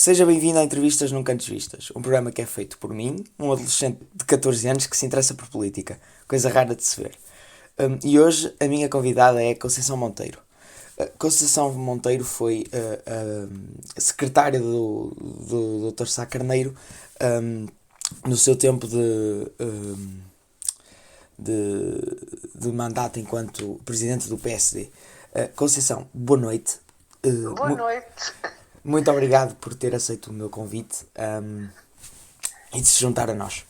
Seja bem-vindo a Entrevistas Nunca Antes Vistas, um programa que é feito por mim, um adolescente de 14 anos que se interessa por política, coisa rara de se ver. E hoje a minha convidada é Conceição Monteiro. Conceição Monteiro foi secretária do Dr. Sá Carneiro no seu tempo de mandato enquanto presidente do PSD. Conceição, boa noite. Boa noite. Muito obrigado por ter aceito o meu convite e de se juntar a nós.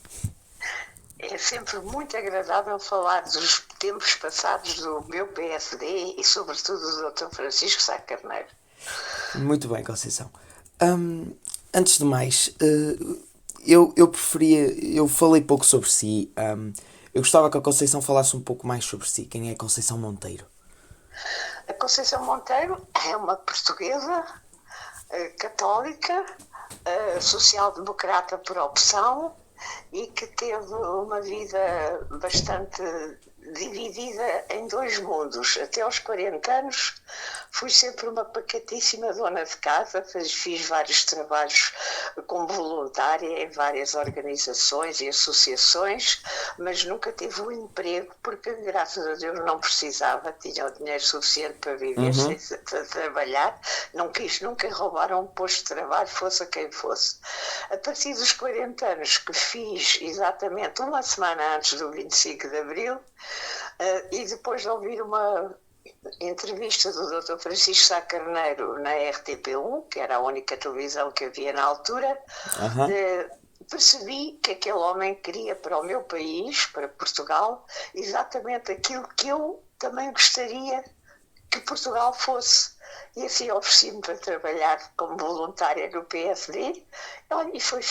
É sempre muito agradável falar dos tempos passados do meu PSD e sobretudo do Dr. Francisco Sá Carneiro. Muito bem, Conceição. Antes de mais, eu falei pouco sobre si. Eu gostava que a Conceição falasse um pouco mais sobre si. Quem é Conceição Monteiro? A Conceição Monteiro é uma portuguesa católica, social-democrata por opção e que teve uma vida bastante dividida em dois mundos. Até aos 40 anos fui sempre uma pacatíssima dona de casa, fiz vários trabalhos como voluntária em várias organizações e associações, mas nunca tive um emprego porque, graças a Deus, não precisava, tinha o dinheiro suficiente para viver sem trabalhar, não quis nunca roubar um posto de trabalho, fosse a quem fosse. A partir dos 40 anos, que fiz exatamente uma semana antes do 25 de Abril, e depois de ouvir uma entrevista do Dr. Francisco Sá Carneiro na RTP1, que era a única televisão que havia na altura, percebi que aquele homem queria para o meu país, para Portugal, exatamente aquilo que eu também gostaria que Portugal fosse. E assim ofereci-me para trabalhar como voluntária no PSD e fui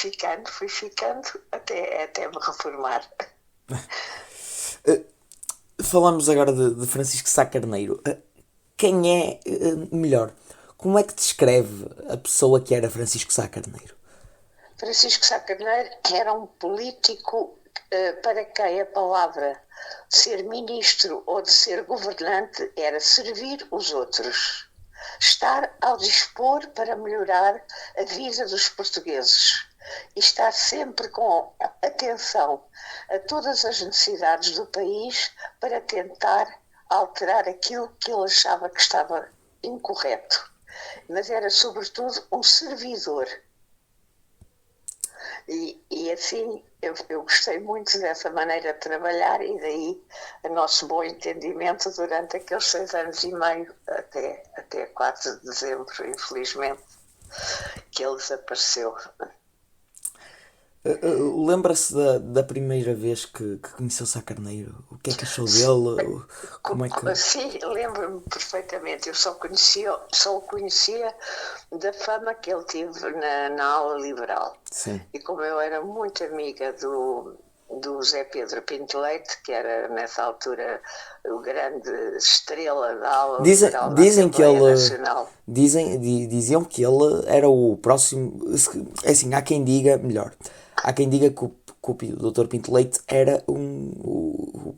ficando até me reformar. Falamos agora de Francisco Sá Carneiro. Quem é, melhor, como é que descreve a pessoa que era Francisco Sá Carneiro? Francisco Sá Carneiro era um político para quem a palavra de ser ministro ou de ser governante era servir os outros. Estar ao dispor para melhorar a vida dos portugueses e estar sempre com atenção a todas as necessidades do país para tentar alterar aquilo que ele achava que estava incorreto. Mas era, sobretudo, um servidor. E assim, eu gostei muito dessa maneira de trabalhar e daí o nosso bom entendimento durante aqueles 6 anos e meio, até 4 de dezembro, infelizmente, que ele desapareceu. Lembra-se da primeira vez que conheceu Sá Carneiro? O que é que achou dele? Como é que... Sim, lembro-me perfeitamente. Eu só o conhecia da fama que ele teve na ala liberal. Sim. E como eu era muito amiga do Zé Pedro Pinto Leite, que era nessa altura o grande estrela da ala liberal da Assembleia Nacional. Diziam que ele era o próximo... Assim, há quem diga melhor. Há quem diga que o Dr. Pinto Leite era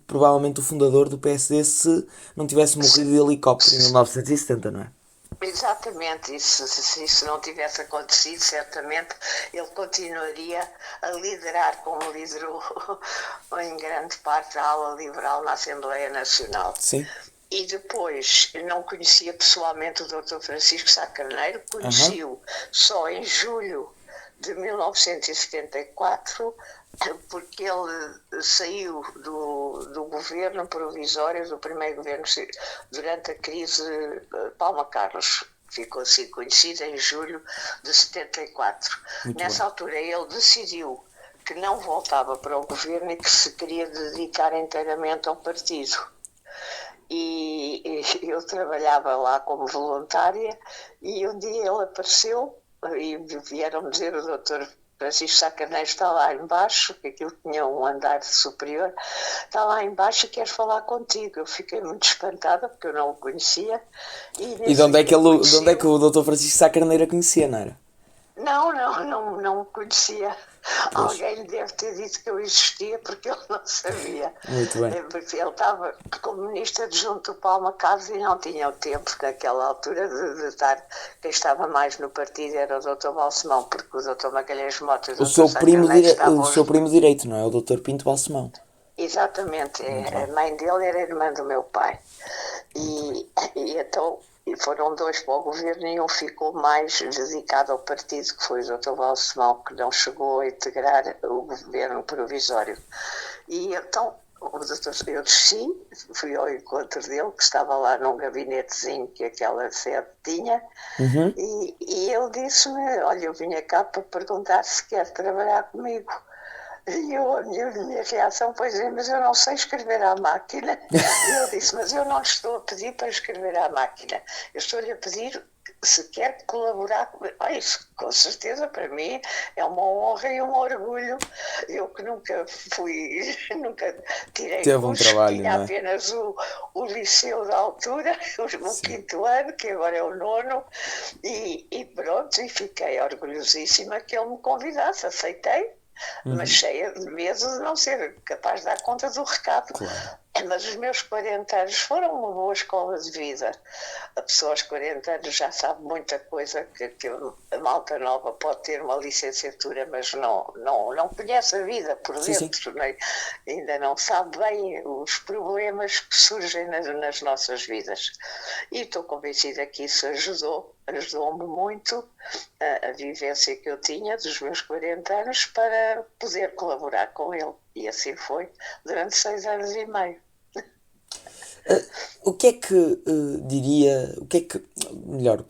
provavelmente o fundador do PSD se não tivesse morrido de helicóptero em 1970, não é? Exatamente, se isso não tivesse acontecido, certamente ele continuaria a liderar, como liderou em grande parte a ala liberal na Assembleia Nacional. Sim. E depois, eu não conhecia pessoalmente o Dr. Francisco Sá Carneiro, conheci-o só em julho de 1974, porque ele saiu do governo provisório, do primeiro governo, durante a crise Palma Carlos. Ficou assim conhecido em julho de 74. Nessa altura ele decidiu que não voltava para o governo e que se queria dedicar inteiramente ao partido. E eu trabalhava lá como voluntária e um dia ele apareceu e vieram dizer: o doutor Francisco Sá Carneiro está lá embaixo, que aquilo tinha um andar superior, está lá embaixo e quer falar contigo. Eu fiquei muito espantada porque eu não o conhecia. E de onde é que o doutor Francisco Sá Carneiro a conhecia, não era? Não o conhecia. Pois. Alguém lhe deve ter dito que eu existia porque ele não sabia. Muito bem. Porque ele estava como ministro adjunto do Paulo Macabros e não tinha o tempo naquela altura de estar. Quem estava mais no partido era o Dr. Balsemão, porque o Dr. Magalhães Mota e o Dr. O seu primo direito, não é? O Dr. Pinto Balsemão. Exatamente. A mãe dele era irmã do meu pai. E então foram dois para o governo e um ficou mais dedicado ao partido, que foi o Dr. Balsemão, que não chegou a integrar o governo provisório. E então eu desci, fui ao encontro dele, que estava lá num gabinetezinho que aquela sede tinha, e ele disse-me, olha, eu vinha cá para perguntar se quer trabalhar comigo. E a minha reação foi dizer, mas eu não sei escrever à máquina. E ele disse, mas eu não estou a pedir para escrever à máquina, eu estou-lhe a pedir se quer colaborar comigo. Isso, com certeza, para mim é uma honra e um orgulho. Eu que nunca tirei Teve um cursos, trabalho, tinha não é? apenas o liceu da altura, o quinto ano, que agora é o nono, e pronto, e fiquei orgulhosíssima que ele me convidasse, aceitei. Mas cheia de medo de não ser capaz de dar conta do recado. Claro. Mas os meus 40 anos foram uma boa escola de vida. A pessoa aos 40 anos já sabe muita coisa que a malta nova pode ter uma licenciatura, mas não conhece a vida por dentro, né? Ainda não sabe bem os problemas que surgem nas nossas vidas. E estou convencida que isso ajudou-me muito a vivência que eu tinha dos meus 40 anos para poder colaborar com ele. E assim foi durante 6 anos e meio. O que é que diria, o que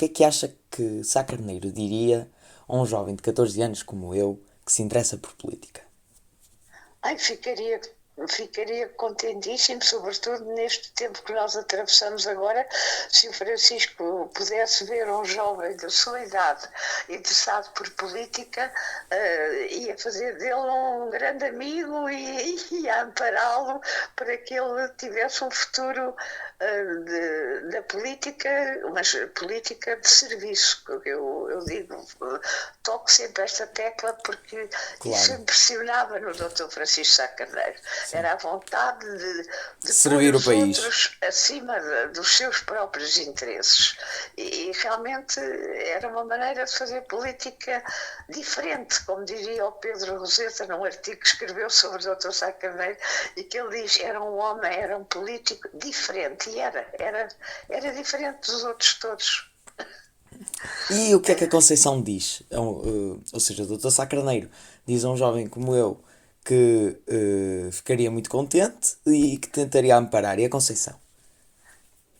é que acha que Sá Carneiro diria a um jovem de 14 anos como eu, que se interessa por política? Ficaria contentíssimo, sobretudo neste tempo que nós atravessamos agora, se o Francisco pudesse ver um jovem da sua idade interessado por política, ia fazer dele um grande amigo e a ampará-lo para que ele tivesse um futuro da política, mas política de serviço. Eu digo, toco sempre esta tecla porque isso impressionava no Dr. Francisco Sá Carneiro. Era a vontade de servir pôr o os país outros acima dos seus próprios interesses. E realmente era uma maneira de fazer política diferente, como diria o Pedro Roseta num artigo que escreveu sobre o Dr. Sá Carneiro, e que ele diz, era um homem, era um político diferente, e era diferente dos outros todos. E o que é que a Conceição diz? Ou seja, o Dr. Sá Carneiro diz a um jovem como eu que ficaria muito contente e que tentaria amparar. E a Conceição?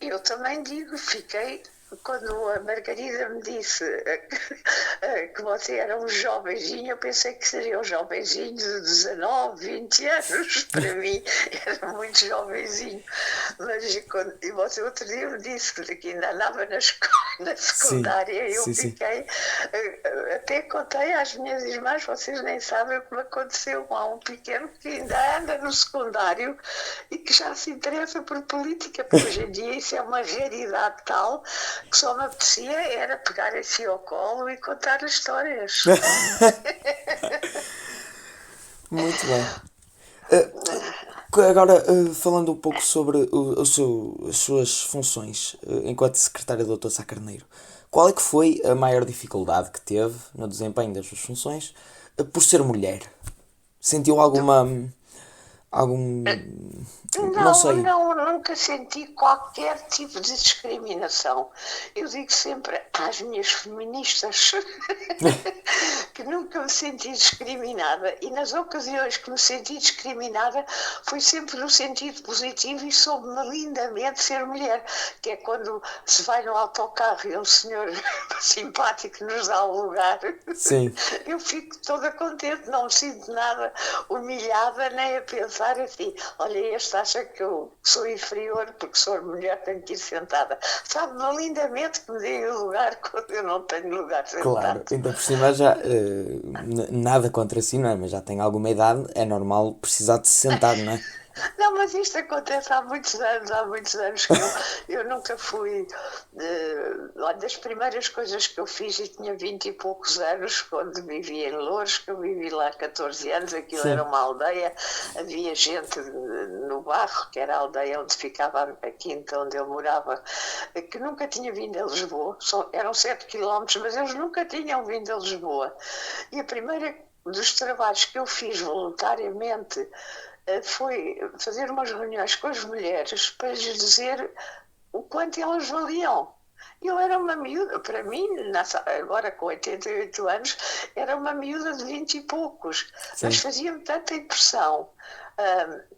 Eu também digo, fiquei, quando a Margarida me disse que você era um jovenzinho, eu pensei que seria um jovenzinho de 19, 20 anos. Para mim era muito jovenzinho. Mas e você outro dia me disse que ainda andava na secundária, eu fiquei, até contei às minhas irmãs, vocês nem sabem o que me aconteceu. Há um pequeno que ainda anda no secundário e que já se interessa por política, porque hoje em dia isso é uma raridade tal que só me apetecia era pegar assim ao colo e contar as histórias. Muito bem. Agora, falando um pouco sobre as suas funções enquanto secretária do Dr. Sá Carneiro, qual é que foi a maior dificuldade que teve no desempenho das suas funções por ser mulher? Sentiu não sei. Nunca senti qualquer tipo de discriminação. Eu digo sempre às minhas feministas que nunca me senti discriminada, e nas ocasiões que me senti discriminada foi sempre no sentido positivo e soube-me lindamente ser mulher, que é quando se vai no autocarro e um senhor simpático nos dá o lugar. Sim. Eu fico toda contente, não me sinto nada humilhada, nem a pensar assim, olha, este acha que eu sou inferior porque sou mulher, tenho que ir sentada. Sabe-me lindamente que me deem o lugar quando eu não tenho lugar sentado. Claro, então por cima já, nada contra si, não é? Mas já tem alguma idade, é normal precisar de se sentar, não é? Não, mas isto acontece há muitos anos que eu nunca fui. Uma das primeiras coisas que eu fiz, e tinha 20 e poucos anos, quando vivia em Loures, que eu vivi lá 14 anos, aquilo era Sim. uma aldeia, havia gente no Barro, que era a aldeia onde ficava a quinta onde eu morava, que nunca tinha vindo a Lisboa, eram 7 quilómetros, mas eles nunca tinham vindo a Lisboa. E a primeira dos trabalhos que eu fiz voluntariamente foi fazer umas reuniões com as mulheres para lhes dizer o quanto elas valiam. Eu era uma miúda, para mim, agora com 88 anos, era uma miúda de 20 e poucos, mas Sim. fazia-me tanta impressão.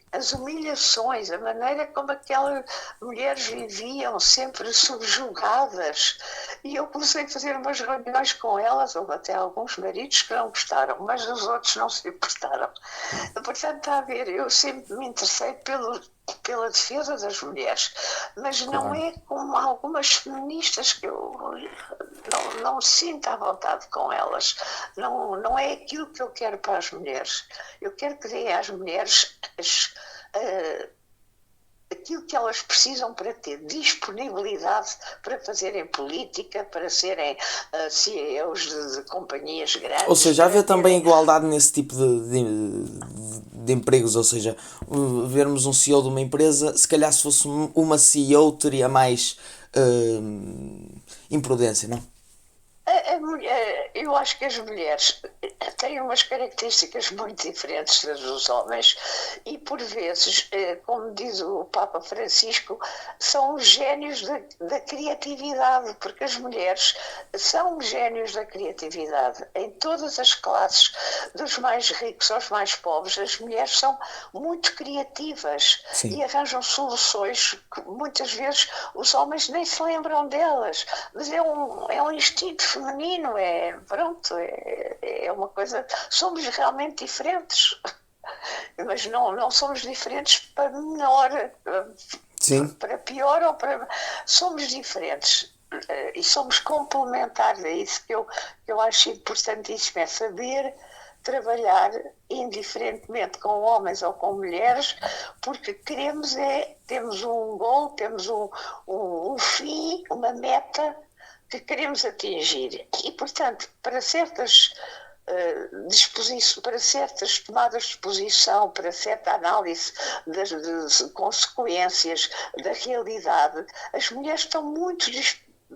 As humilhações, a maneira como aquelas mulheres viviam, sempre subjugadas. E eu comecei a fazer umas reuniões com elas, houve até alguns maridos que não gostaram, mas os outros não se importaram. Portanto, está a ver, eu sempre me interessei pela defesa das mulheres, mas não Claro. é como algumas feministas que eu não me sinto à vontade com elas. Não é aquilo que eu quero para as mulheres. Eu quero que deem às mulheres aquilo que elas precisam para ter disponibilidade para fazerem política, para serem CEOs de companhias Ou grandes, seja, para haver também terem. igualdade nesse tipo de empregos, ou seja, vermos um CEO de uma empresa, se calhar se fosse uma CEO teria mais imprudência, não? Eu acho que as mulheres têm umas características muito diferentes das dos homens e, por vezes, como diz o Papa Francisco, são os génios da criatividade, porque as mulheres são os génios da criatividade. Em todas as classes, dos mais ricos aos mais pobres, as mulheres são muito criativas Sim. e arranjam soluções que muitas vezes os homens nem se lembram delas, mas é um instinto feminino, é uma coisa, somos realmente diferentes, mas não somos diferentes para melhor, Sim. para pior ou para... Somos diferentes e somos complementares, é isso que eu acho importantíssimo, é saber trabalhar indiferentemente com homens ou com mulheres, porque temos um gol, temos um fim, uma meta que queremos atingir. E, portanto, para certas para certas tomadas de posição, para certa análise das consequências da realidade, as mulheres estão muito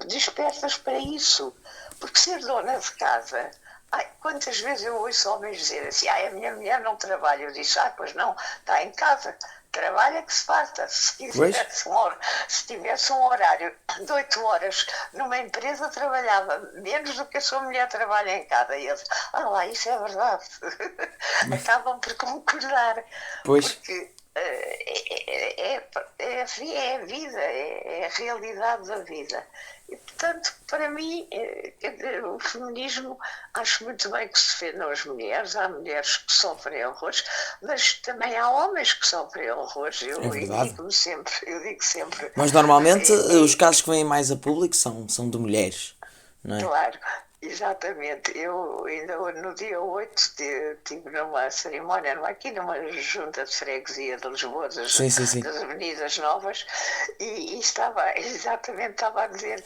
dispersas para isso. Porque ser dona de casa... quantas vezes eu ouço homens dizer assim, a minha mulher não trabalha. Eu disse, pois não, está em casa. Trabalha que se farta. Se tivesse um horário de 8 horas numa empresa, trabalhava menos do que a sua mulher trabalha em casa. E eles, isso é verdade. Acabam por concordar. Pois. Porque é a vida, é a realidade da vida. E, portanto, para mim, o feminismo, acho muito bem que se defendam as mulheres. Há mulheres que sofrem horrores, mas também há homens que sofrem horrores. É verdade. Eu digo sempre. Mas normalmente os casos que vêm mais a público são de mulheres, não é? Claro, exatamente. Eu ainda no dia 8 estive numa cerimónia, aqui numa junta de freguesia de Lisboa, Sim, sim, sim. das Avenidas Novas, e estava a dizer,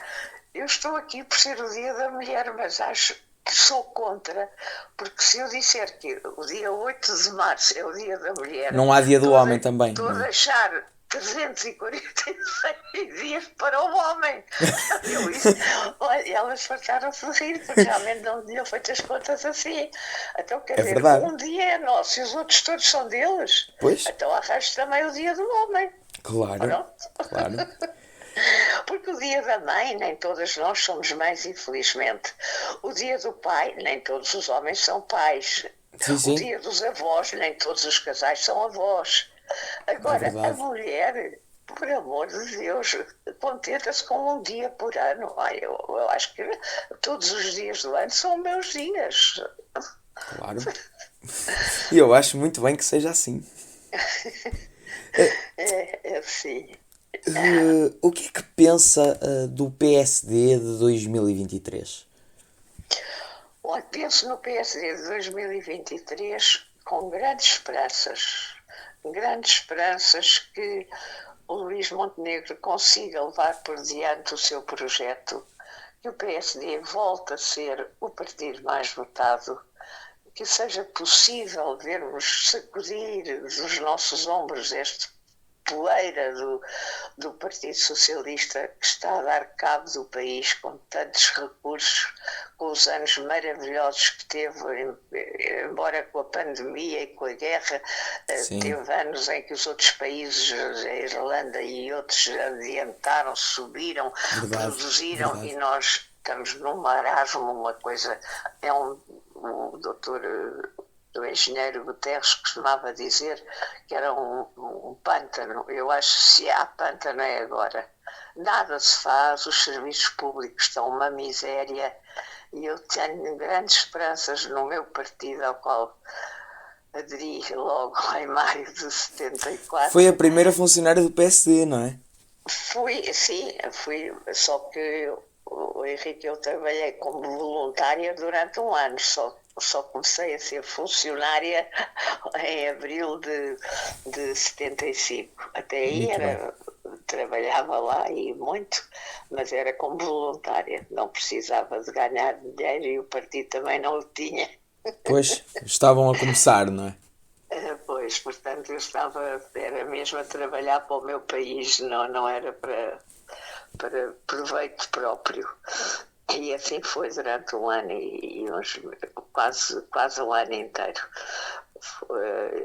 eu estou aqui por ser o Dia da Mulher, mas acho que sou contra, porque se eu disser que o dia 8 de março é o Dia da Mulher... Não há Dia do Homem também, Estou a não é? deixar 346 dias para o homem. Olha, elas fartaram-se de rir, porque realmente não tinham feito as contas assim. Então, quer dizer, verdade. um dia é nosso e os outros todos são deles. Pois. Então arrasta também o dia do homem. Claro. Pronto. Claro. Porque o dia da mãe, nem todas nós somos mães, infelizmente. O dia do pai, nem todos os homens são pais. Sim, sim. O dia dos avós, nem todos os casais são avós. Agora, a mulher, por amor de Deus, contenta-se com um dia por ano. Eu acho que todos os dias do ano são meus dias. Claro. E eu acho muito bem que seja assim. Sim. O que é que pensa do PSD de 2023? Olha, penso no PSD de 2023 com grandes esperanças. grandes esperanças que o Luís Montenegro consiga levar por diante o seu projeto, que o PSD volte a ser o partido mais votado, que seja possível vermos sacudir dos nossos ombros este poeira do Partido Socialista, que está a dar cabo do país com tantos recursos, com os anos maravilhosos que teve, embora com a pandemia e com a guerra, teve anos em que os outros países, a Irlanda e outros, adiantaram, subiram, produziram, e nós estamos num marasmo, uma coisa, o doutor... O engenheiro Guterres costumava dizer que era um pântano. Eu acho que se há pântano é agora. Nada se faz, os serviços públicos estão uma miséria, e eu tenho grandes esperanças no meu partido, ao qual aderi logo em maio de 74. Foi a primeira funcionária do PSD, não é? Fui, só que, Henrique, eu trabalhei como voluntária durante um ano, só comecei a ser funcionária em abril de 75. Até aí trabalhava lá e muito, mas era como voluntária, não precisava de ganhar dinheiro e o partido também não o tinha. Pois, estavam a começar, não é? Pois, portanto, era mesmo a trabalhar para o meu país, não era para proveito próprio. E assim foi durante um ano e quase um ano inteiro.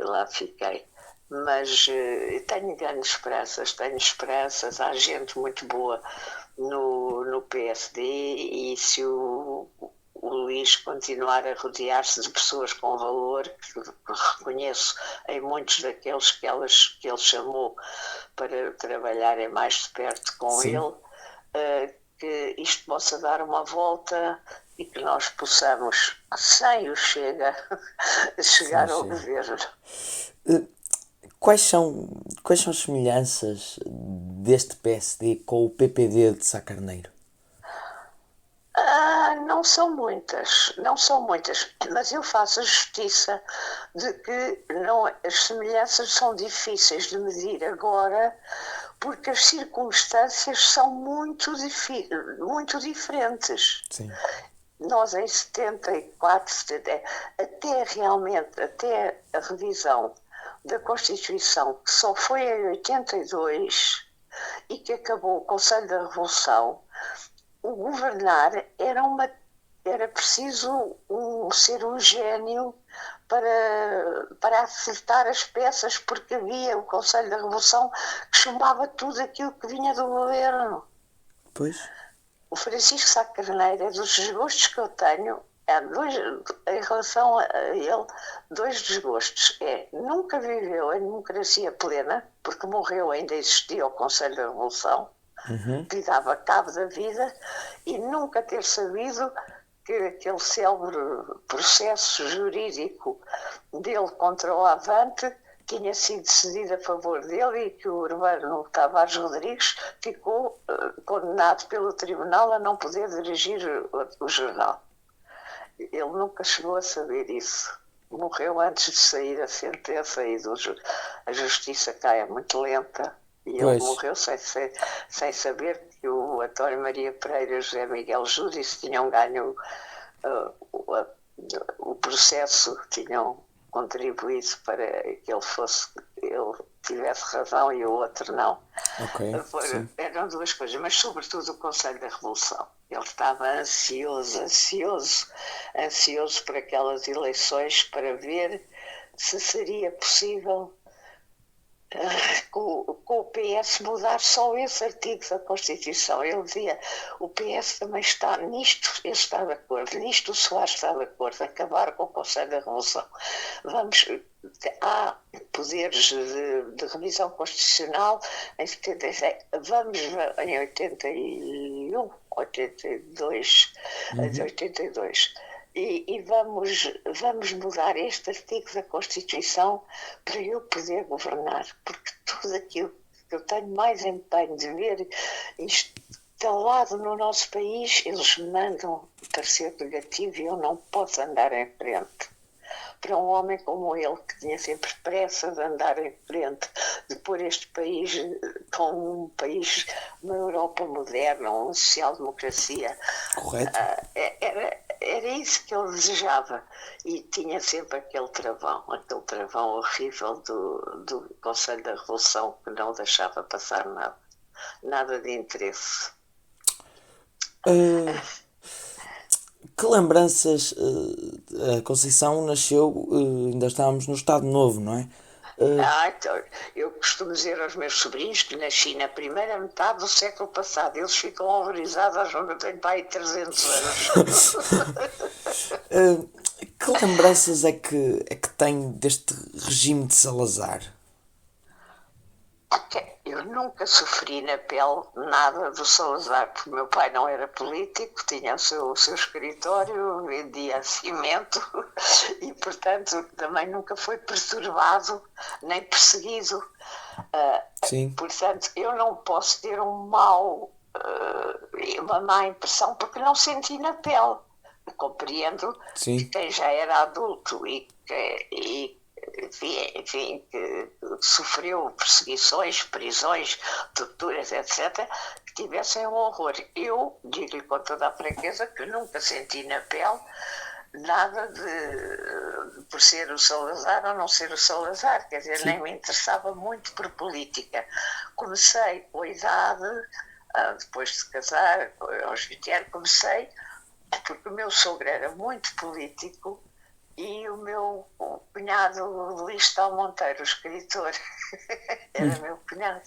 Lá fiquei. Mas tenho grandes esperanças, há gente muito boa no PSD, e se o Luís continuar a rodear-se de pessoas com valor, que reconheço em muitos daqueles que ele chamou para trabalharem mais de perto com ele, que isto possa dar uma volta e que nós possamos, sem o Chega, chegar ao governo. Quais são as semelhanças deste PSD com o PPD de Sá Carneiro? Não são muitas, mas eu faço a justiça de que as semelhanças são difíceis de medir agora, porque as circunstâncias são muito diferentes. Sim. Nós em 74, até a revisão da Constituição, que só foi em 82 e que acabou o Conselho da Revolução, o governar era preciso ser um gênio para acertar as peças, porque havia o Conselho da Revolução que chamava tudo aquilo que vinha do governo. Pois. O Francisco Sá Carneiro é dos desgostos que eu tenho, em relação a ele, dois desgostos. Nunca viveu em democracia plena, porque morreu, ainda existia o Conselho da Revolução, que dava cabo da vida, e nunca ter sabido que aquele célebre processo jurídico dele contra o Avante tinha sido decidido a favor dele, e que o Urbano Tavares Rodrigues ficou condenado pelo tribunal a não poder dirigir o jornal. Ele nunca chegou a saber isso. Morreu antes de sair a sentença, e a justiça cai muito lenta. E ele morreu sem saber que o António Maria Pereira e o José Miguel Júdice tinham ganho o processo, tinham contribuído para que ele tivesse razão e o outro não. Eram duas coisas, mas sobretudo o Conselho da Revolução. Ele estava ansioso por aquelas eleições, para ver se seria possível com o PS mudar só esse artigo da Constituição. Ele dizia: o PS também está nisto, ele está de acordo, nisto o Soares está de acordo, acabar com o Conselho da Revolução. Há poderes de revisão constitucional em 76, vamos em 81, 82, 82. E vamos mudar este artigo da Constituição para eu poder governar, porque tudo aquilo que eu tenho mais empenho de ver instalado no nosso país, eles mandam parecer negativo, e eu não posso andar em frente. para um homem como ele, que tinha sempre pressa de andar em frente, de pôr este país como um país, uma Europa moderna, uma social-democracia. Correto? Era isso que ele desejava. E tinha sempre aquele travão horrível do Conselho da Revolução, que não deixava passar nada de interesse. Que lembranças? A Conceição nasceu, ainda estávamos no Estado Novo, não é? Então, eu costumo dizer aos meus sobrinhos que nasci na primeira metade do século passado. Eles ficam horrorizados, eu tenho para aí 300 anos. Que lembranças é que tem deste regime de Salazar? Eu nunca sofri na pele nada do Salazar, porque meu pai não era político, tinha o seu escritório, vendia cimento e, portanto, também nunca foi perturbado nem perseguido. Sim. Portanto, eu não posso ter uma má impressão, porque não senti na pele. Eu compreendo Sim. que quem já era adulto e enfim, que sofreu perseguições, prisões, torturas, etc., que tivessem um horror. Eu digo-lhe com toda a franqueza que nunca senti na pele nada por ser o Salazar ou não ser o Salazar, quer dizer, nem me interessava muito por política. Comecei com a idade, depois de casar, aos 20 anos, comecei, porque o meu sogro era muito político, e o meu cunhado Luís Tal Monteiro, o escritor, era meu cunhado,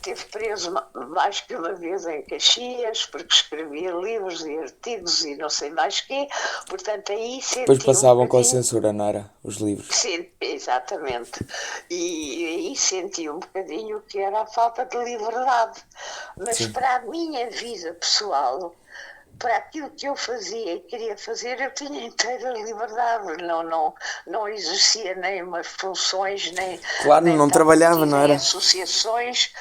teve preso mais que uma vez em Caxias, porque escrevia livros e artigos e não sei mais quê, portanto aí senti Depois passavam com a censura, não era? Os livros. Sim, exatamente. E aí senti um bocadinho que era a falta de liberdade. Mas Sim. Para a minha vida pessoal, para aquilo que eu fazia e queria fazer, eu tinha inteira liberdade, não exercia nem umas funções, nem... Claro, nem não trabalhava, não era? associações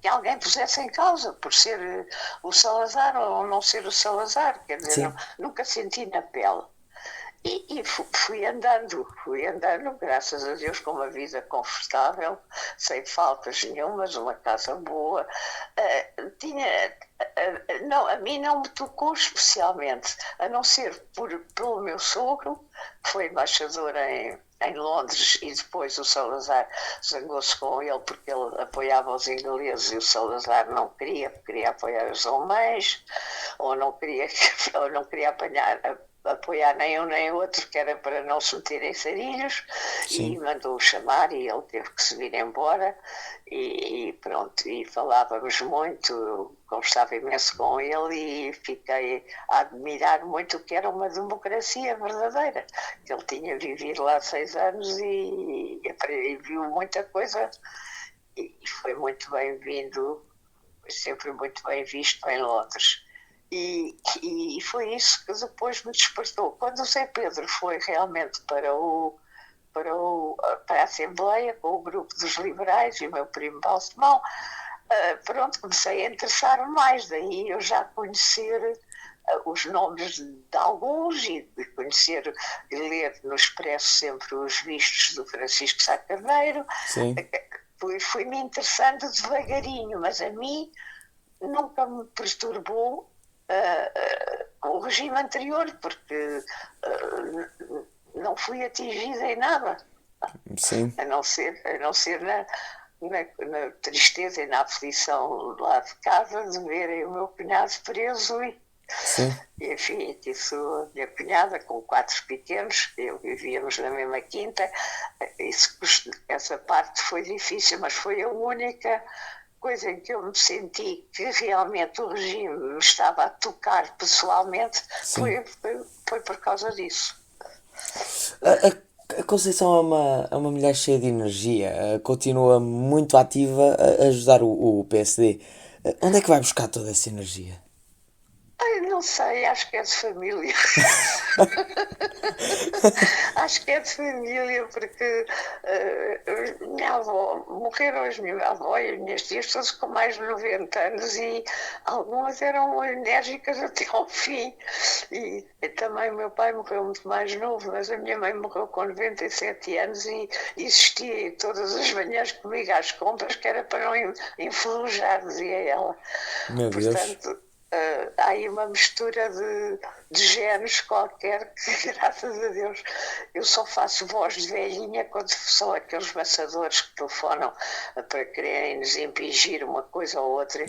que alguém pusesse em causa, por ser o Salazar ou não ser o Salazar, quer dizer, nunca senti na pele. E fui andando, graças a Deus, com uma vida confortável, sem faltas nenhumas, uma casa boa. A mim não me tocou especialmente, a não ser pelo meu sogro, que foi embaixador em Londres, e depois o Salazar zangou-se com ele porque ele apoiava os ingleses e o Salazar não queria, queria apoiar os alemães, ou não queria apoiar nem um nem outro, que era para não se meterem sarilhos. Sim. E mandou-o chamar e ele teve que se vir embora e pronto, e falávamos muito, conversava imenso com ele e fiquei a admirar muito o que era uma democracia verdadeira, que ele tinha vivido lá 6 anos e viu muita coisa e foi muito bem-vindo, foi sempre muito bem visto em Londres. E foi isso que depois me despertou. Quando o Zé Pedro foi realmente para a Assembleia, com o grupo dos liberais e o meu primo Balsemão, pronto, comecei a interessar mais. Daí eu já conhecer os nomes de alguns e de conhecer e ler no Expresso sempre os vistos do Francisco Sá Carneiro. Sim. Fui-me interessando devagarinho, mas a mim nunca me perturbou o regime anterior, porque não fui atingida em nada. Sim. A não ser na tristeza e na aflição lá de casa de verem o meu cunhado preso e enfim, isso, a minha cunhada com 4 pequenos, vivíamos na mesma quinta, essa parte foi difícil, mas foi a única coisa em que eu me senti que realmente o regime me estava a tocar pessoalmente, foi por causa disso. A Conceição é uma mulher cheia de energia, continua muito ativa a ajudar o PSD. Onde é que vai buscar toda essa energia? Não sei, acho que é de família. Acho que é de família, porque minha avó, morreram as minha avó e as minhas tias todas com mais de 90 anos e algumas eram enérgicas até ao fim. E também o meu pai morreu muito mais novo, mas a minha mãe morreu com 97 anos e existia todas as manhãs comigo às compras, que era para não enferrujar, dizia ela. Meu Deus. Portanto, há aí uma mistura de géneros qualquer que, graças a Deus, eu só faço voz de velhinha quando são aqueles maçadores que telefonam para quererem nos impingir uma coisa ou outra.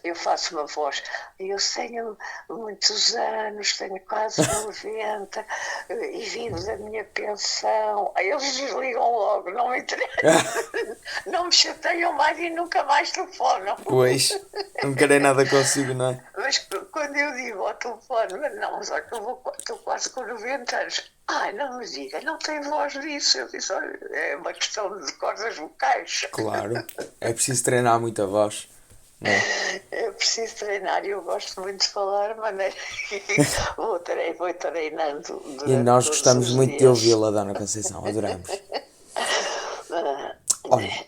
Eu faço uma voz. Eu tenho muitos anos, tenho quase 90 e vivo da minha pensão. Aí eles desligam logo, não me não me chateiam mais e nunca mais telefonam. Pois, não querem nada consigo, não é? Mas quando eu digo ao telefone, mas não, mas olha que estou quase com 90 anos. Ai, não me diga, não tem voz disso. Eu disse, olha, é uma questão de cordas vocais. Claro, é preciso treinar muito a voz, não é? É preciso treinar e eu gosto muito de falar, de maneira que vou treinando durante E nós todos gostamos os muito de dias. ouvi-la, Dona Conceição, adoramos. Olha,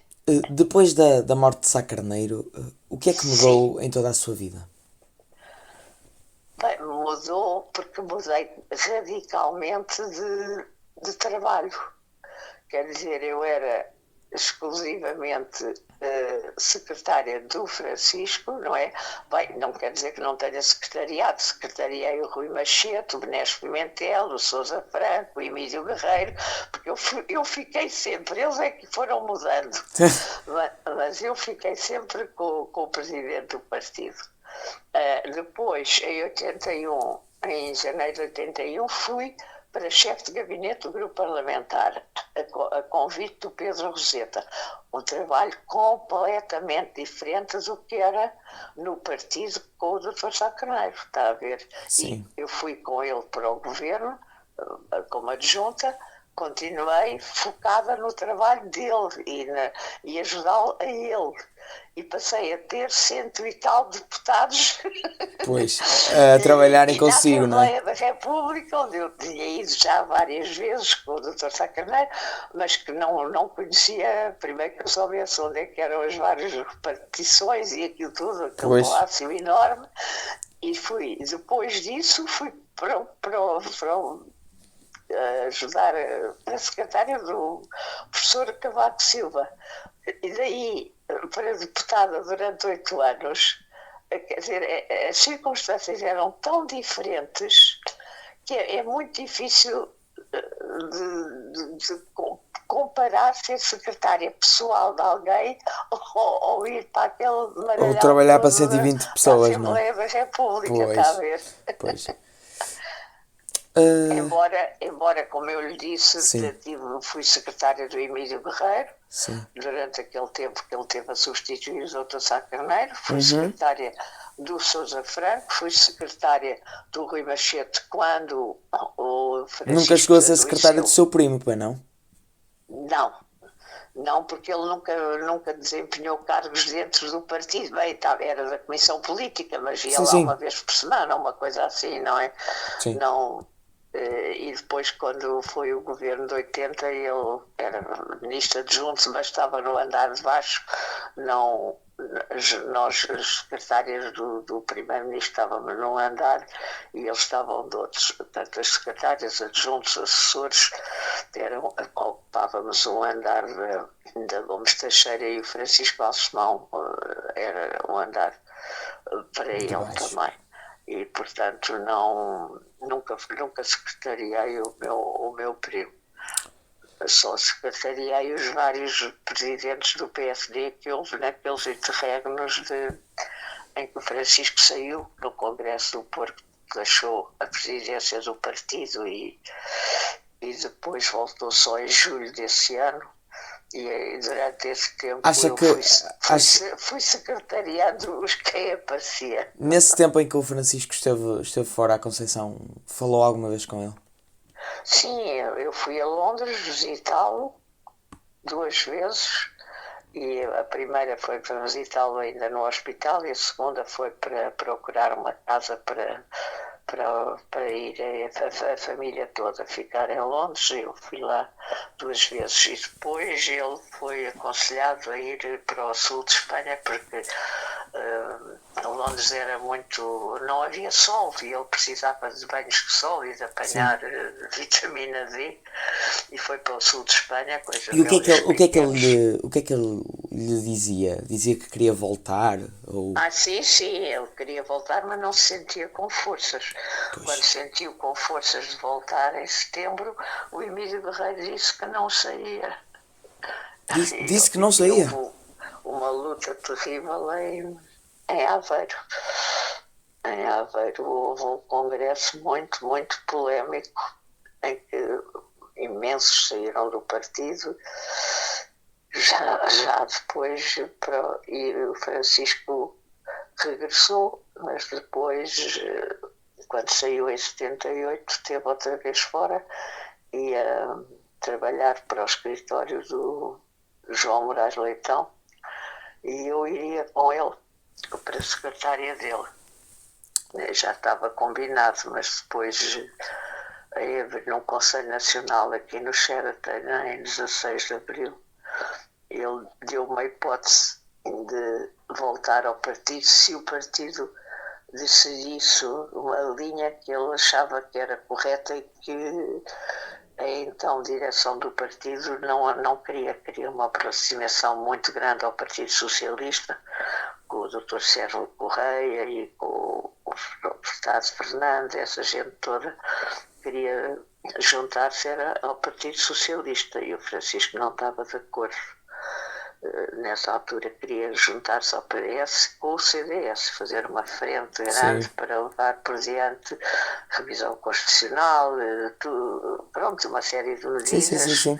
depois da morte de Sá Carneiro, o que é que mudou em toda a sua vida? Bem, mudou porque mudei radicalmente de trabalho. Quer dizer, eu era exclusivamente secretária do Francisco, não é? Bem, não quer dizer que não tenha secretariado. Secretariei o Rui Machete, o Benés Pimentel, o Sousa Franco, o Emílio Guerreiro, porque eu fiquei sempre, eles é que foram mudando, mas eu fiquei sempre com o presidente do partido. Depois, em janeiro de 81, fui para chefe de gabinete do grupo parlamentar, a convite do Pedro Roseta. Um trabalho completamente diferente do que era no partido com o Dr. Sá Carneiro, está a ver? Sim. E eu fui com ele para o governo, como adjunta, continuei focada no trabalho dele e ajudá-lo a ele. E passei a ter 100 e tal deputados. Pois, a trabalharem consigo, não na é? Assembleia da República, onde eu tinha ido já várias vezes com o Dr. Sá Carneiro, mas que não conhecia, primeiro que eu soubesse onde é que eram as várias repartições e aquilo tudo, aquele palácio enorme. E depois disso, fui para ajudar a secretária do professor Cavaco Silva. E daí, para deputada durante 8 anos, quer dizer, as circunstâncias eram tão diferentes que é muito difícil de comparar ser secretária pessoal de alguém ou ir para aquele maralhão. Ou trabalhar para 120 pessoas, da não é? Assembleia da República, está a ver? Pois. Embora, como eu lhe disse, fui secretária do Emílio Guerreiro, sim, durante aquele tempo que ele teve a substituir o Dr. Sá Carneiro, fui secretária do Sousa Franco, fui secretária do Rui Machete quando o Francisco nunca chegou a ser secretária do seu primo, pois não? Não, porque ele nunca desempenhou cargos dentro do partido. Bem, era da Comissão Política, mas ia lá uma vez por semana, uma coisa assim, não é? Sim. Não, e depois, quando foi o governo de 80, ele era ministro adjunto, mas estava no andar de baixo. Nós, as secretárias do primeiro-ministro, estávamos num andar e eles estavam de outros. Portanto, as secretárias, adjuntos, assessores, ocupávamos um andar da Gomes Teixeira e o Francisco Alcemão era um andar para ele também. E, portanto, nunca secretariei o meu primo. Só secretariei os vários presidentes do PSD que houve naqueles interregnos em que o Francisco saiu no Congresso do Porto, deixou a presidência do partido e depois voltou só em julho desse ano. E durante esse tempo fui secretariando os que aparecia. Nesse tempo em que o Francisco esteve fora da Conceição, falou alguma vez com ele? Sim, eu fui a Londres visitá-lo 2 vezes E a primeira foi para visitá-lo ainda no hospital e a segunda foi para procurar uma casa para ir a família toda ficar em Londres. Eu fui lá 2 vezes e depois ele foi aconselhado a ir para o sul de Espanha porque Londres era muito... não havia sol e ele precisava de banhos de sol e de apanhar vitamina D e foi para o sul de Espanha. E o que é que ele lhe dizia? Dizia que queria voltar? Ou... sim, ele queria voltar, mas não se sentia com forças. Pois. Quando sentiu com forças de voltar em setembro, o Emílio Guerreiro disse que não saía. Disse que não saía? Houve uma luta terrível em Aveiro. Em Aveiro houve um congresso muito, muito polémico, em que imensos saíram do partido. Já depois, e o Francisco regressou, mas depois, quando saiu em 78, esteve outra vez fora e ia trabalhar para o escritório do João Moraes Leitão e eu iria com ele para a secretária dele. Já estava combinado, mas depois num Conselho Nacional aqui no Sheraton, em 16 de Abril, ele deu uma hipótese de voltar ao partido se o partido decidisse uma linha que ele achava que era correta e que a então direção do partido não queria uma aproximação muito grande ao Partido Socialista, com o Dr. Sérgio Correia e com o Estado Fernandes, essa gente toda queria juntar-se ao Partido Socialista e o Francisco não estava de acordo. Nessa altura queria juntar-se ao PS com o CDS, fazer uma frente grande para levar por diante revisão constitucional, pronto, uma série de medidas. Sim.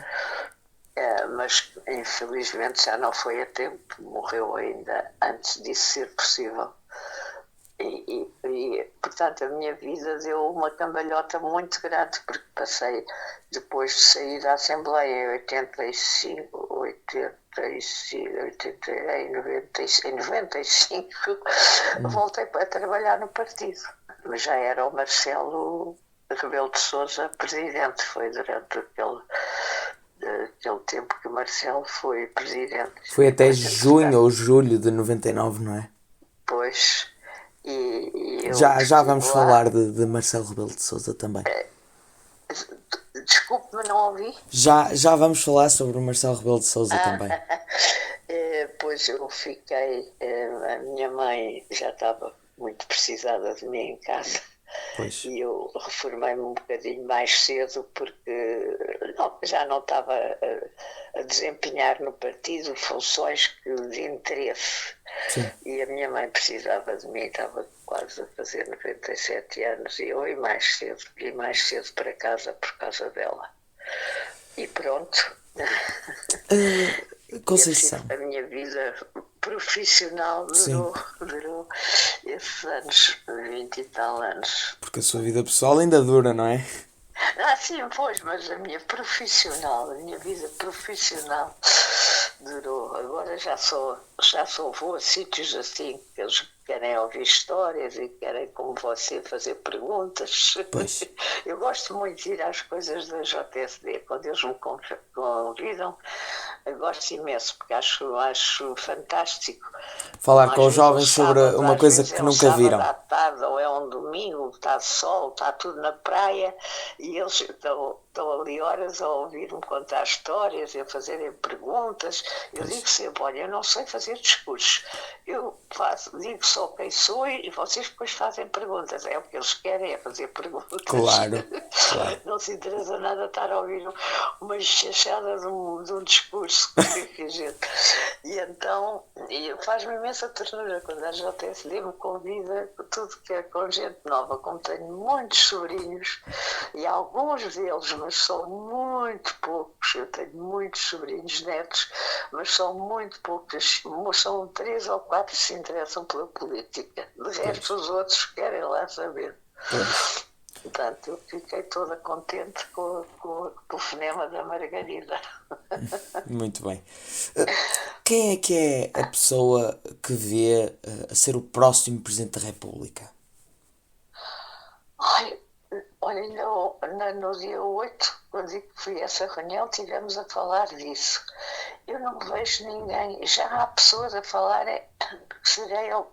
Mas infelizmente já não foi a tempo, morreu ainda antes disso ser possível. E portanto a minha vida deu uma cambalhota muito grande, porque passei, depois de sair da Assembleia em 85, em 95, voltei para trabalhar no partido, mas já era o Marcelo Rebelo de Sousa presidente. Foi durante aquele tempo que o Marcelo foi presidente. Foi até junho ou julho de 99, não é? Pois. Já vamos falar de Marcelo Rebelo de Sousa também. Desculpe-me, não ouvi. Já vamos falar sobre o Marcelo Rebelo de Sousa também. Pois eu fiquei... a minha mãe já estava muito precisada de mim em casa. Pois. E eu reformei-me um bocadinho mais cedo porque já não estava a desempenhar no partido funções de interesse. Sim. E a minha mãe precisava de mim, estava quase a fazer 97 anos e eu ia mais cedo para casa por causa dela. E pronto. Conceição. A minha vida profissional durou esses anos, 20 e tal anos. Porque a sua vida pessoal ainda dura, não é? Sim, pois, mas a minha vida profissional durou. Agora já só vou a sítios assim que eles querem ouvir histórias e querem, como você, fazer perguntas. Pois. Eu gosto muito de ir às coisas da JSD, quando eles me convidam. Eu gosto imenso, porque acho fantástico. Falar com os jovens sobre uma coisa que nunca viram. À tarde, ou é um domingo, está sol, está tudo na praia, e eles estão ali horas a ouvir-me contar histórias e a fazerem perguntas. Eu digo sempre, olha, eu não sei fazer discursos. Eu digo só quem sou e vocês depois fazem perguntas. É o que eles querem, é fazer perguntas. Claro. Não se interessa nada estar a ouvir uma chachada de um discurso. E então faz-me imensa ternura quando a JSD me convida, tudo que é com gente nova, como tenho muitos sobrinhos e alguns deles, mas são muito poucos. Eu tenho muitos sobrinhos netos, mas são muito poucos, são 3 ou 4 que se interessam pela política. De resto, os outros querem lá saber. Portanto, eu fiquei toda contente com o telefonema da Margarida. Muito bem. Quem é que é a pessoa que vê a ser o próximo Presidente da República? Ai, olha, no dia 8, quando fui a essa reunião, tivemos a falar disso. Eu não vejo ninguém, já há pessoas a falar que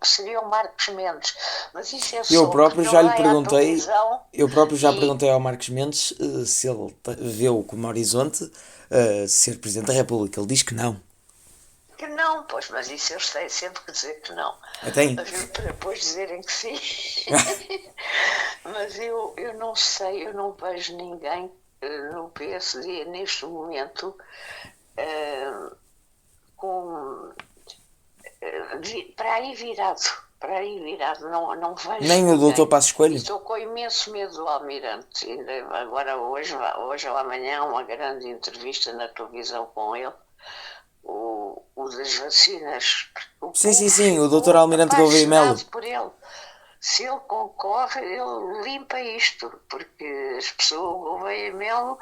seria o Marcos Mendes, mas isso é Eu só próprio porque já ele lhe vai à perguntei, televisão eu próprio já e perguntei ao Marcos Mendes se ele vê-o como horizonte ser Presidente da República. Ele diz que não. que não, pois, mas isso eles têm sempre que dizer que não, Tem? para depois dizerem que sim. Mas eu não sei, eu não vejo ninguém no PSD neste momento com, para aí virado. Para aí virado, não vejo Nem o Doutor ninguém. Passos E Coelho? estou com imenso medo do Almirante. Agora, hoje ou amanhã, uma grande entrevista na televisão com ele, o das vacinas. O Sim, povo sim, sim, o Doutor ficou Almirante Gouveia e Melo. apaixonado por ele. Se ele concorre, ele limpa isto, porque as pessoas, o Gouveia e Melo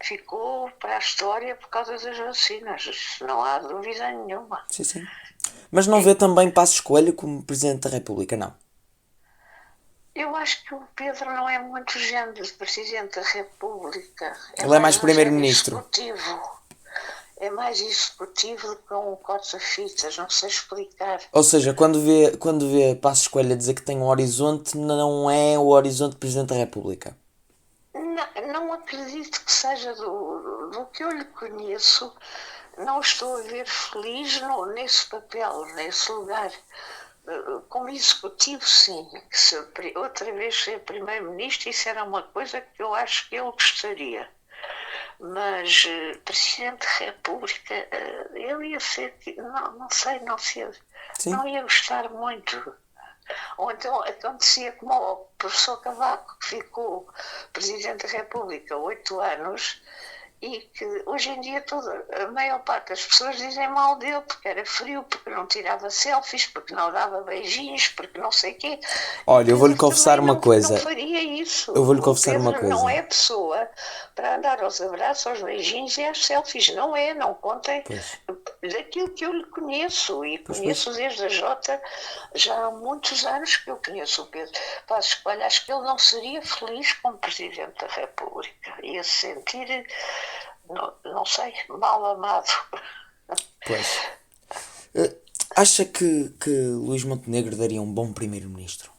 ficou para a história por causa das vacinas. Não há dúvida nenhuma. Sim, sim. Mas não vê também Passos Coelho como Presidente da República, não? Eu acho que o Pedro não é muito género de Presidente da República. Ele é mais Um género Primeiro-Ministro. executivo. É mais executivo do que um corta-fitas, não sei explicar. Ou seja, quando vê Passos Coelho a dizer que tem um horizonte, não é o horizonte de Presidente da República. Não acredito que seja do que eu lhe conheço. Não estou a ver feliz nesse papel, nesse lugar. Como executivo, sim. Se outra vez ser primeiro-ministro, isso era uma coisa que eu acho que ele gostaria. Mas Presidente da República, ele ia ser, não sei, Sim. não ia gostar muito. Ou então acontecia como o professor Cavaco, que ficou Presidente da República 8 anos e que hoje em dia a maior parte das pessoas dizem mal dele porque era frio, porque não tirava selfies, porque não dava beijinhos, porque não sei o quê. Olha, eu vou-lhe confessar uma Não coisa. faria isso. Eu vou-lhe O confessar uma Pedro não coisa. é pessoa para andar aos abraços, aos beijinhos e às selfies. Não é, não contem Pois. daquilo que eu lhe conheço. E Pois. conheço desde a Jota, já há muitos anos que eu conheço o Pedro Passos Coelho. Acho que ele não seria feliz como Presidente da República. Ia se sentir, não sei, mal amado. Pois. Acha que Luís Montenegro daria um bom primeiro-ministro?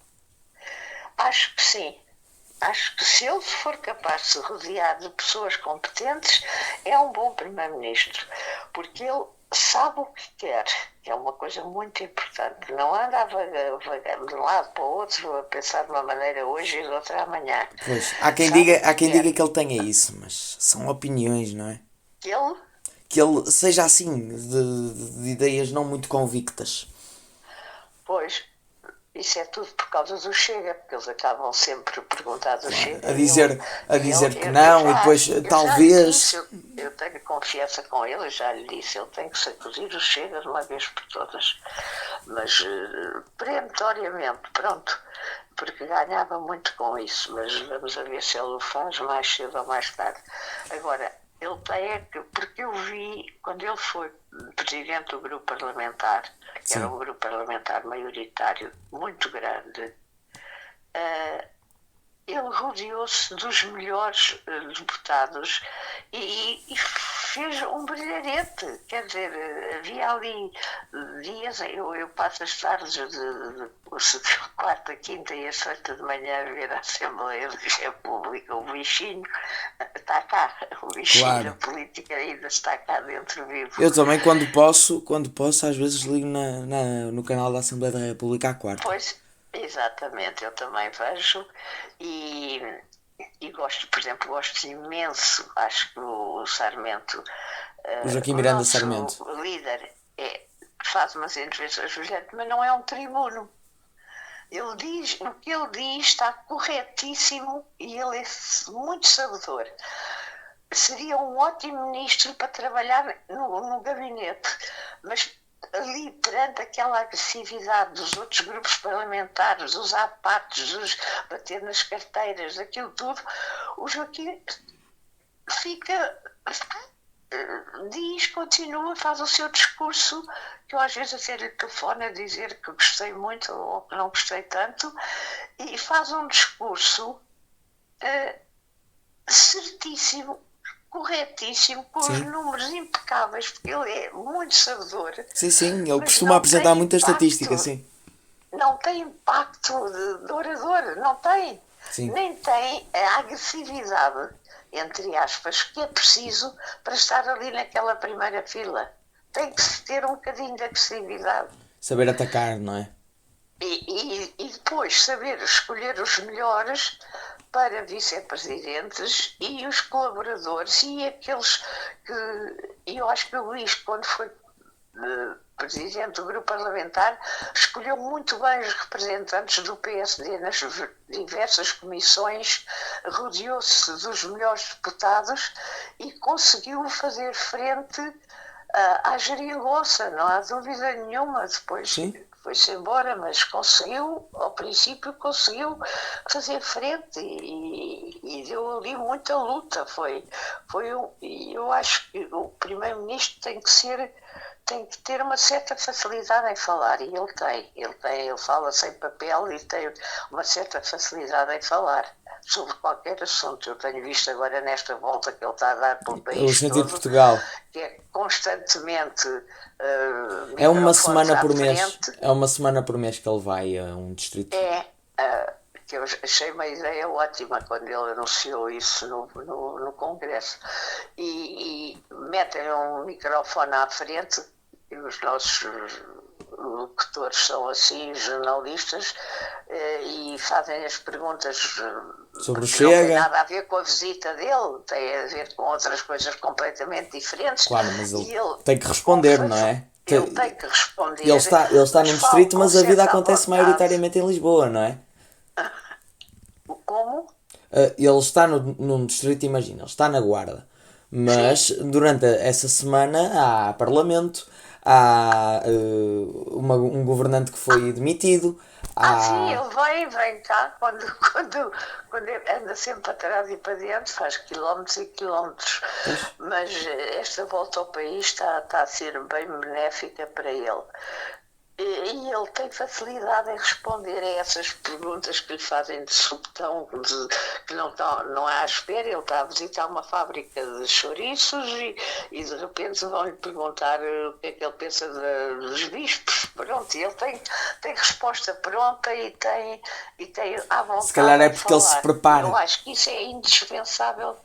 Acho que sim. Acho que se ele for capaz de se rodear de pessoas competentes, é um bom primeiro-ministro. Porque ele sabe o que quer, que é uma coisa muito importante. Não anda a vagar de um lado para o outro, a pensar de uma maneira hoje e de outra amanhã. Pois. Há quem Sabe diga, o há quem quer. diga que ele tenha isso, mas são opiniões, não é? Ele, Que ele seja assim, de ideias não muito convictas. pois, isso é tudo por causa do Chega, porque eles acabam sempre a perguntar do Chega. A dizer que eu não já, e depois eu já lhe talvez. disse, eu tenho confiança com ele, eu já lhe disse, ele tem que sacudir o Chega de uma vez por todas. Mas peremptoriamente, pronto, porque ganhava muito com isso, mas vamos a ver se ele o faz mais cedo ou mais tarde. Agora, ele tem porque eu vi, quando ele foi presidente do grupo parlamentar, que era um grupo parlamentar maioritário muito grande, ele rodeou-se dos melhores deputados e fez um brilharete. Quer dizer, havia ali dias, eu passo as tardes de quarta, quinta e a sexta de manhã a ver a Assembleia da República. O bichinho está cá, o bichinho Claro. da política ainda está cá dentro vivo. Eu também, quando posso, às vezes ligo no canal da Assembleia da República à quarta. Pois, exatamente, eu também vejo e gosto, por exemplo, gosto imenso, acho que o Sarmento, O Joaquim o Miranda nosso Sarmento. líder, faz umas intervenções brilhantes, mas não é um tribuno. Ele diz, o que ele diz está corretíssimo e ele é muito sabedor. Seria um ótimo ministro para trabalhar no gabinete, mas ali perante aquela agressividade dos outros grupos parlamentares, dos apartes, dos bater nas carteiras, aquilo tudo, o Joaquim fica continua, faz o seu discurso, que eu às vezes até lhe telefono a dizer que gostei muito ou que não gostei tanto, e faz um discurso certíssimo, corretíssimo, com os números impecáveis, porque ele é muito sabedor. Sim, ele costuma apresentar muita estatística, sim. Não tem impacto de orador, não tem. Sim. Nem tem a agressividade, entre aspas, que é preciso para estar ali naquela primeira fila. Tem que se ter um bocadinho de agressividade. Saber atacar, não é? E depois saber escolher os melhores para vice-presidentes e os colaboradores e aqueles que... Eu acho que o Luís, quando foi presidente do grupo parlamentar, escolheu muito bem os representantes do PSD nas diversas comissões, rodeou-se dos melhores deputados e conseguiu fazer frente à geringonça, não há dúvida nenhuma. Depois foi-se embora, mas conseguiu, ao princípio conseguiu fazer frente e deu ali muita luta. E eu acho que o primeiro-ministro tem que ter uma certa facilidade em falar, e ele fala sem papel e tem uma certa facilidade em falar sobre qualquer assunto. Eu tenho visto agora nesta volta que ele está a dar pelo país todo, Portugal, que é constantemente é uma semana por mês. É uma semana por mês que ele vai a um distrito. Que eu achei uma ideia ótima quando ele anunciou isso no Congresso. E metem um microfone à frente, e os nossos locutores são assim, jornalistas, e fazem as perguntas sobre o que não Chega. tem nada a ver com a visita dele, tem a ver com outras coisas completamente diferentes. Claro, mas ele tem que responder, não é? Ele tem que responder. Ele está num distrito, mas a vida acontece maioritariamente em Lisboa, não é? Como? Ele está num distrito, imagina, ele está na Guarda. Mas durante essa semana há Parlamento, há um governante que foi demitido. Sim, ele vem cá quando ele anda sempre para trás e para diante, faz quilómetros e quilómetros. Mas esta volta ao país está a ser bem benéfica para ele. E ele tem facilidade em responder a essas perguntas que lhe fazem de subtão, que não é à espera. Ele está a visitar uma fábrica de chouriços e de repente vão-lhe perguntar o que é que ele pensa dos bispos. Pronto, ele tem resposta pronta e tem à vontade. Se calhar é porque ele se prepara. Eu acho que isso é indispensável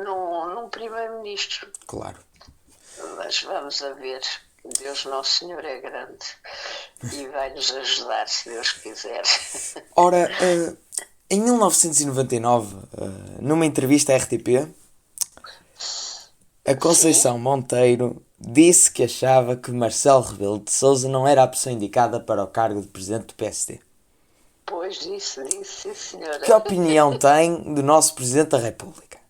num primeiro-ministro. Claro. Mas vamos a ver. Deus Nosso Senhor é grande e vai-nos ajudar, se Deus quiser. Ora, em 1999, numa entrevista à RTP, a Conceição Monteiro disse que achava que Marcelo Rebelo de Sousa não era a pessoa indicada para o cargo de presidente do PSD. Pois, disse, sim, senhora. Que opinião tem do nosso Presidente da República?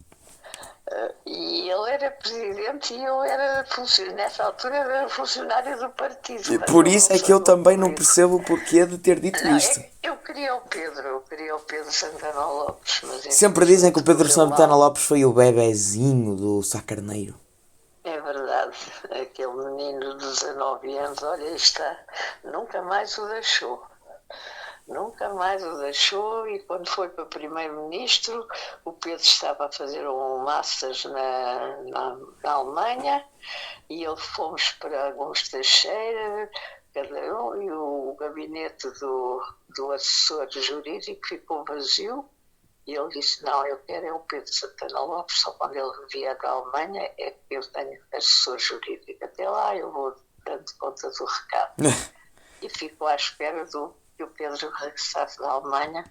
E ele era presidente e eu era funcionário, nessa altura era funcionário do partido. E por isso é que eu também não percebo o porquê de ter dito isto. Eu queria o Pedro Santana Lopes. Mas sempre dizem que o Pedro Santana Lopes foi o bebezinho do Sá Carneiro. É verdade, aquele menino de 19 anos, olha, está, nunca mais o deixou. E quando foi para primeiro-ministro, o Pedro estava a fazer um Masters na Alemanha e ele fomos para Augusto Teixeira, cada um, e o gabinete do assessor jurídico ficou vazio e ele disse, não, eu quero é o Pedro Santana Lopes, só quando ele vier da Alemanha é que eu tenho assessor jurídico. Até lá eu vou dando conta do recado. E ficou à espera que o Pedro regressasse da Alemanha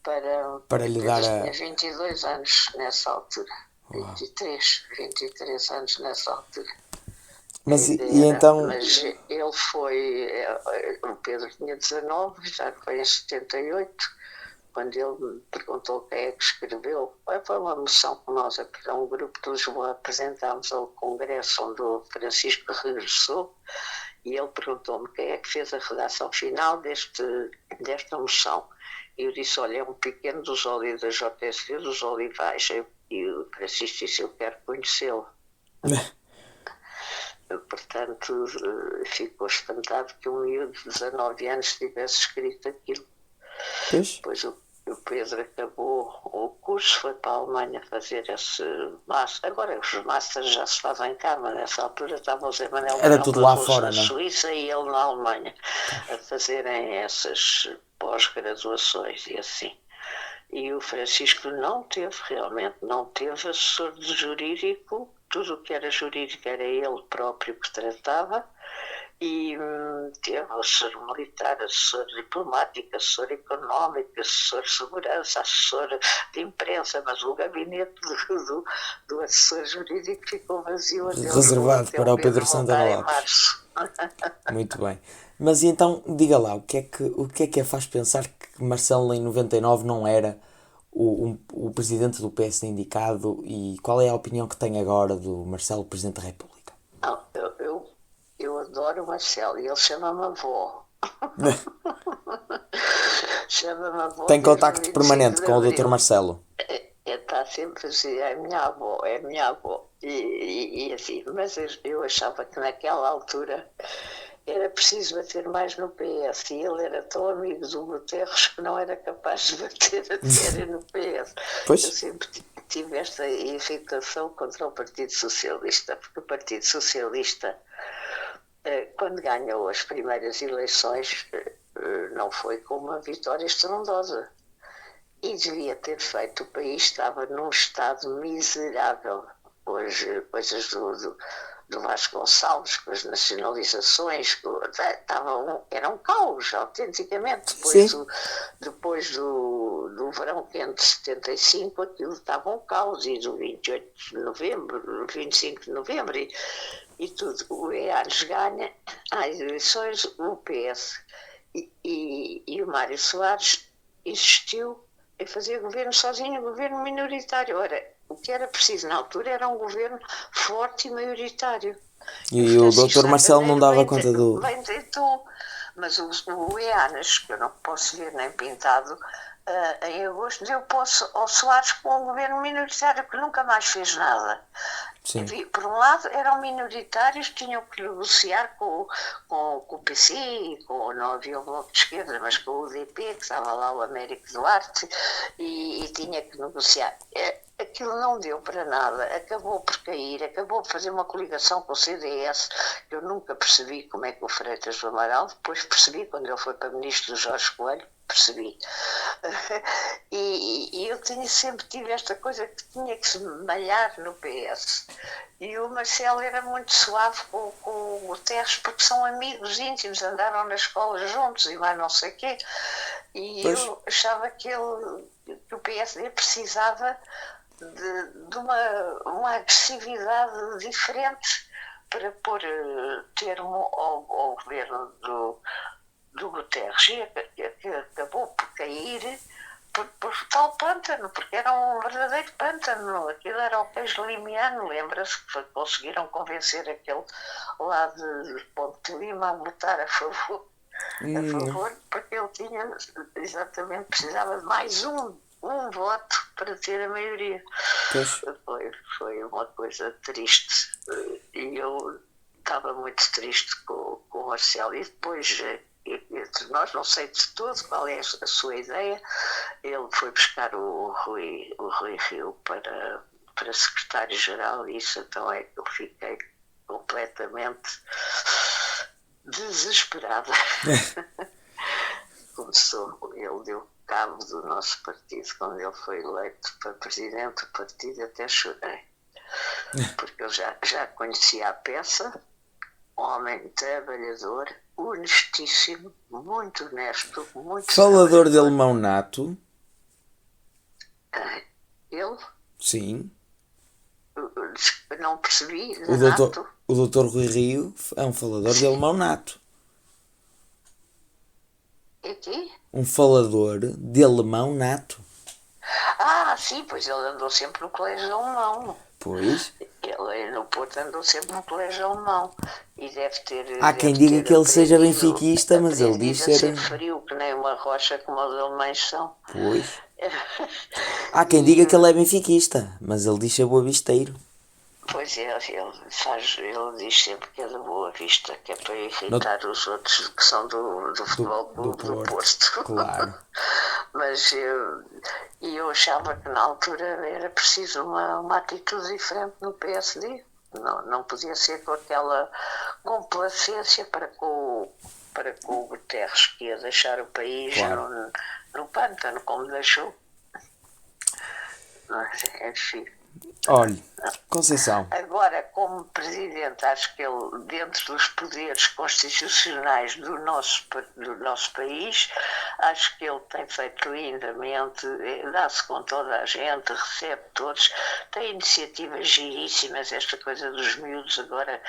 para lhe dar tinha 22 anos nessa altura. 23 anos nessa altura. Mas então... Mas ele foi... O Pedro tinha 19, já foi em 78, quando ele me perguntou quem é que escreveu. Foi uma moção que nós, um grupo de Lisboa, apresentámos ao Congresso, onde o Francisco regressou, e ele perguntou-me quem é que fez a redação final desta moção. E eu disse, olha, é um pequeno dos Olivais da JSV, dos Olivais. E o Francisco disse, eu quero conhecê-lo. Portanto, ficou espantado que um miúdo de 19 anos tivesse escrito aquilo. Pois. Depois o Pedro acabou o curso, foi para a Alemanha fazer esse master. Agora os masters já se fazem cá, mas nessa altura estava o Zé Manuel Era tudo lá fora, na não? Suíça e ele na Alemanha a fazerem essas pós-graduações e assim. E o Francisco realmente não teve assessor de jurídico, tudo o que era jurídico era ele próprio que tratava, e teve assessor militar, assessor diplomático, assessor económico, assessor de segurança, assessor de imprensa, mas o gabinete do assessor jurídico ficou vazio reservado até para o Pedro voltar Santana em Lopes. março. Muito bem. Mas e então, diga lá, o que é que a faz pensar que Marcelo em 99 não era o presidente do PSD indicado, e qual é a opinião que tem agora do Marcelo, presidente da República? Não, eu adoro o Marcelo e ele chama-me avó. Chama-me avó. Tem contacto permanente com o Dr. Marcelo? Está sempre assim, é minha avó. E assim, mas eu achava que naquela altura era preciso bater mais no PS, e ele era tão amigo do Guterres que não era capaz de bater a sério no PS. Pois. Eu sempre tive esta irritação contra o Partido Socialista, porque o Partido Socialista, quando ganhou as primeiras eleições, não foi com uma vitória estrondosa. E devia ter feito, o país estava num estado miserável. Hoje, coisas do Vasco Gonçalves, com as nacionalizações, era um caos, autenticamente. Depois do verão quente de 75, aquilo estava um caos, e do 28 de novembro, 25 de novembro, e tudo. O EANES ganha as eleições, o PS e o Mário Soares insistiu em fazer governo sozinho, governo minoritário. Ora, o que era preciso na altura era um governo forte e maioritário. E o Dr. Marcelo não dava conta do... Bem tentou, mas o EANES, que eu não posso ver nem pintado, em agosto deu posse ao Soares com um governo minoritário que nunca mais fez nada. Sim. Por um lado, eram minoritários, tinham que negociar com o PC, não havia o Bloco de Esquerda, mas com o UDP, que estava lá o Américo Duarte, e tinha que negociar. Aquilo não deu para nada, acabou por cair, acabou por fazer uma coligação com o CDS, que eu nunca percebi como é que o Freitas do Amaral, depois percebi, quando ele foi para ministro do Jorge Coelho, percebi. E eu sempre tive esta coisa que tinha que se malhar no PS. E o Marcelo era muito suave com o Guterres, porque são amigos íntimos, andaram na escola juntos e mais não sei o quê. E pois. Eu achava que o PSD precisava de uma agressividade diferente para pôr termo ao governo do Guterres, e acabou por cair por tal pântano, porque era um verdadeiro pântano. Aquilo era o queijo limiano, lembra-se que conseguiram convencer aquele lá de Ponte de Lima a votar a favor, porque ele tinha, exatamente, precisava de mais um voto para ter a maioria. Foi uma coisa triste, e eu estava muito triste com o Marcelo. E depois, entre nós, não sei de todo qual é a sua ideia, ele foi buscar o Rui Rio para secretário-geral, e isso então é que eu fiquei completamente desesperada. Ele deu cabo do nosso partido quando ele foi eleito para presidente do partido, até chorei, porque eu já conhecia a peça. Homem trabalhador, honestíssimo, muito honesto, muito falador de alemão nato. Ele? Sim. Não percebi. O doutor Rui Rio é um falador de alemão nato. É quê? Um falador de alemão nato. Ah, sim, pois ele andou sempre no colégio alemão. Pois. Ele no Porto andou sempre no colégio alemão. E deve ter. Há quem diga que ele seja benfiquista, mas ele diz ser frio, que nem uma rocha como os alemães são. Pois. Há quem diga que ele é benfiquista, mas ele diz ser boavisteiro. Pois é, ele diz sempre que é da Boa Vista, que é para No- irritar os outros que são do Futebol do Clube do Porto, Porto. claro. Mas eu achava que na altura era preciso uma atitude diferente no PSD. Não podia ser com aquela complacência para com o Guterres, que ia deixar o país Claro. no pântano, como deixou. Mas, enfim. Olhe, Conceição, Agora, como presidente, acho que ele, dentro dos poderes constitucionais do nosso país, acho que ele tem feito lindamente, dá-se com toda a gente, recebe todos, tem iniciativas giríssimas, esta coisa dos miúdos agora,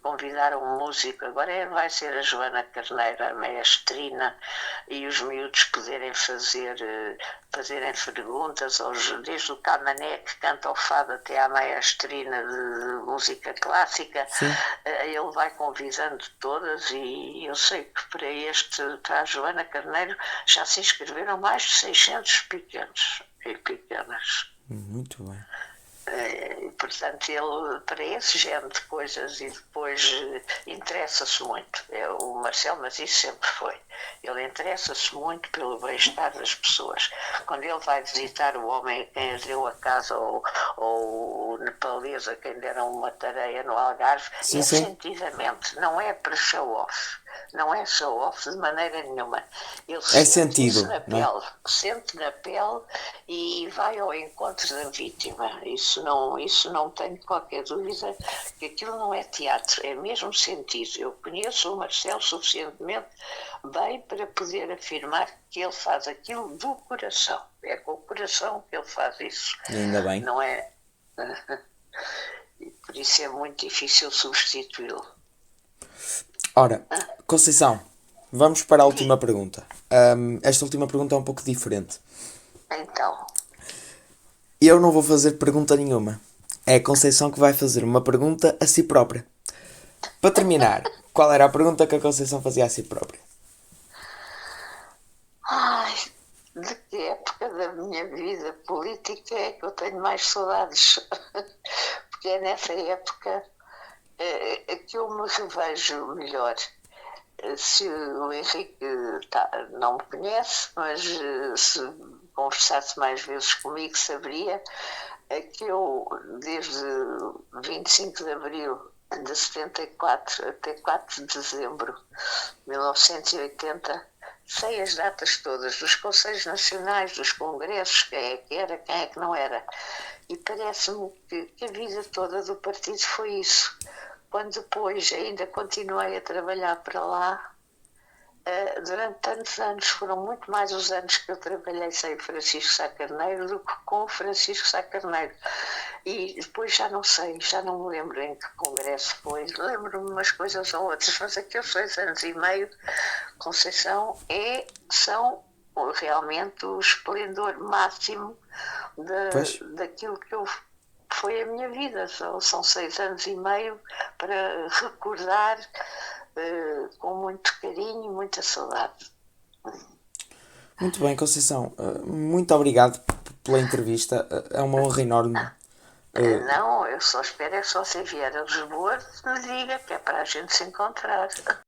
convidaram um músico, agora vai ser a Joana Carneiro, a maestrina, e os miúdos poderem fazerem perguntas, desde o Camané que canta o fado até à maestrina de música clássica, sim. ele vai convidando todas e eu sei que para a Joana Carneiro já se inscreveram mais de 600 pequenos e pequenas. Muito bem. Portanto, ele, para esse género de coisas, e depois interessa-se muito. O Marcelo, mas isso sempre foi. Ele interessa-se muito pelo bem-estar das pessoas. Quando ele vai visitar o homem a quem lhe deu a casa, ou o nepalês a quem deram uma tareia no Algarve, Sim, é sim. sentidamente, não é para show-off. Não é show-off de maneira nenhuma. Ele É sente sentido, isso na não é? pele, sente na pele e vai ao encontro da vítima. Isso não tenho qualquer dúvida que aquilo não é teatro, é mesmo sentido. Eu conheço o Marcelo suficientemente bem para poder afirmar que ele faz aquilo do coração. É com o coração que ele faz isso. E ainda bem. Não é? E por isso é muito difícil substituí-lo. Ora, Conceição, vamos para a última pergunta. Esta última pergunta é um pouco diferente. Então, Eu não vou fazer pergunta nenhuma. É a Conceição que vai fazer uma pergunta a si própria. Para terminar, qual era a pergunta que a Conceição fazia a si própria? de que época da minha vida política é que eu tenho mais saudades? Porque é nessa época que eu me revejo melhor. Se o Henrique não me conhece, mas se conversasse mais vezes comigo, saberia que eu, desde 25 de abril de 74 até 4 de dezembro de 1980, sei as datas todas, dos Conselhos Nacionais, dos Congressos, quem é que era, quem é que não era. E parece-me que a vida toda do partido foi isso. Quando depois ainda continuei a trabalhar para lá, durante tantos anos, foram muito mais os anos que eu trabalhei sem Francisco Sá Carneiro do que com o Francisco Sá Carneiro. E depois já não sei, já não me lembro em que congresso foi, lembro-me umas coisas ou outras, mas aqueles 6 anos e meio, Conceição, são realmente o esplendor máximo Pois, daquilo que foi a minha vida. São 6 anos e meio para recordar com muito carinho e muita saudade. muito bem, Conceição. Muito obrigado pela entrevista. É uma honra enorme. Não, eu só espero é que só se vier a Lisboa me diga que é para a gente se encontrar.